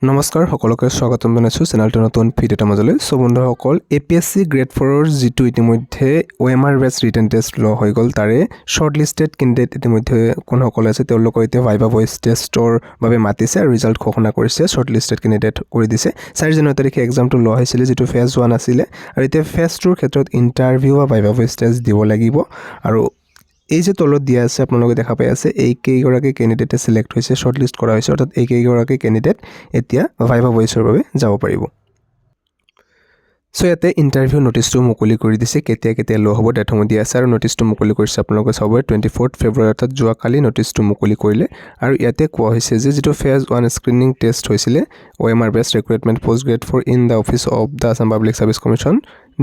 নমস্কাৰ সকলোকে স্বাগতম জনাইছোঁ চেনেলটো নতুন ভিডিঅ' এটা মাজলৈ সো বন্ধুসকল APSC গ্ৰেড 4ৰ যিটো ইতিমধ্যে OMR বেছ ৰিটেন টেষ্ট ল হৈ গ'ল তাৰে শৰ্ট লিষ্টেড কেণ্ডিডেট ইতিমধ্যে কোনসকল আছে তেওঁলোকক এতিয়া ভাইভা ভইচ টেষ্টৰ বাবে মাতিছে আৰু ৰিজাল্ট ঘোষণা কৰিছে শৰ্ট লিষ্টেড কেণ্ডিডেট কৰি দিছে 4 জানুৱাৰী তাৰিখে এক্সামটো ল হৈছিল যেটো ফেজ 1 আছিল আৰু এতিয়া ফেজ 2ৰ ক্ষেত্ৰত ইন্টাৰভিউ বা ভাইভা ভইচ টেষ্ট দিব লাগিব আৰু এই যে তলত দিয়া আছে আপোনালোকে দেখা পাই আছে এই কেইগৰাকী ক্যান্ডিডেটে সিলেক্ট হৈছে শৰ্ট লিষ্ট কৰা হৈছে অৰ্থাৎ এই কেইগৰাকী ক্যান্ডিডেট এতিয়া ভাইভা ভইচৰ বাবে যাব পাৰিব সো ইয়াতে ইন্টাৰভিউ নোটিছটো মুকলি কৰি দিছে কেতিয়া ল হ'ব ডেটসমূহ দিয়া আছে আৰু নোটিছটো মুকলি কৰিছে আপোনালোকে চাব 24 ফেব্ৰুৱাৰী অৰ্থাৎ যোৱা কালি নোটিছটো মুকলি কৰিলে আৰু ইয়াতে কোৱা হৈছে যে যেটো ফেজ 1 স্ক্ৰিনিং টেষ্ট হৈছিল OMR বেছ recruitment post grade 4 in the office of the Assam public service commission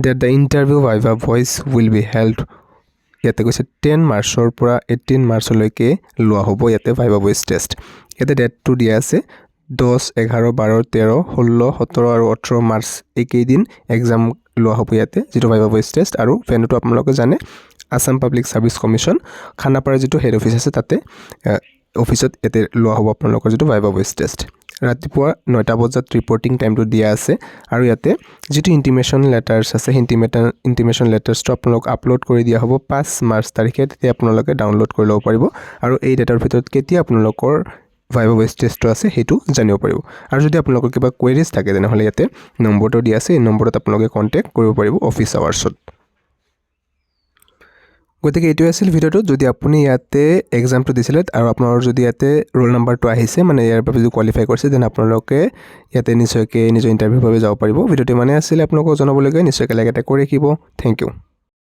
that the interview viva voice will be held ইয়াতে কৈছে 10 মাৰ্চৰ পৰা 18 মাৰ্চলৈকে লোৱা হ'ব ইয়াতে ভাইভা ভইচ টেষ্ট ইয়াতে ডেটটো দিয়া আছে 10 11 12 13 16 17 আৰু 18 মাৰ্চ এই কেইদিন এক্সাম লোৱা হ'ব ইয়াতে যেটো ভাইভা ভইচ টেষ্ট আৰু ভেন্যুটো আপোনালোকে জানে Assam public service commission Khanapara যেটো হেড অফিস আছে তাতে অফিসত এতে লোৱা হ'ব আপোনালোকৰ যেটো ভাইভা ভইচ টেষ্ট ৰাতিপুৱা 9টা বজাত ৰিপৰ্টিং টাইমটো দিয়া আছে আৰু ইয়াতে যেটো ইন্টিমেশন লেটাৰছ আছে ইন্টিমেশন লেটাৰছটো আপোনালোক আপলোড কৰি দিয়া হ'ব 5 মাৰ্চ তাৰিখে তেতিয়া আপোনালোকে ডাউনলোড কৰি ল'ব পাৰিব আৰু এই ডেটাৰ ভিতৰত কেতিয়া আপোনালোকৰ ভাইভা ভইচ টেষ্টটো আছে হেতু জানিব পাৰিব আৰু যদি আপোনালোকৰ কিবা কোৱেৰিজ থাকে তেনেহলে ইয়াতে নম্বৰটো দিয়া আছে এই নম্বৰত আপোনালোকে কন্টাক্ট কৰিব পাৰিব অফিস আৱাৰ্ছত গতিকে এটো আছিল ভিডিওটো যদি আপুনি ইয়াতে এক্সামটো দিছিলে আৰু আপোনাৰ যদি ইয়াতে ৰোল নাম্বাৰটো আহিছে মানে ইয়াৰ বাবে যদি কোৱালিফাই কৰিছে দেন আপোনালোকে ইয়াতে নিশ্চয়কৈ নিজৰ ইন্টাৰভিউৰ বাবে যাব পাৰিব ভিডিওটো মানে আছিল আপোনালোকক জনাবলগীয়া নিশ্চয়কৈ লাইক এটা কৰি ৰাখিব থ্যাংক ইউ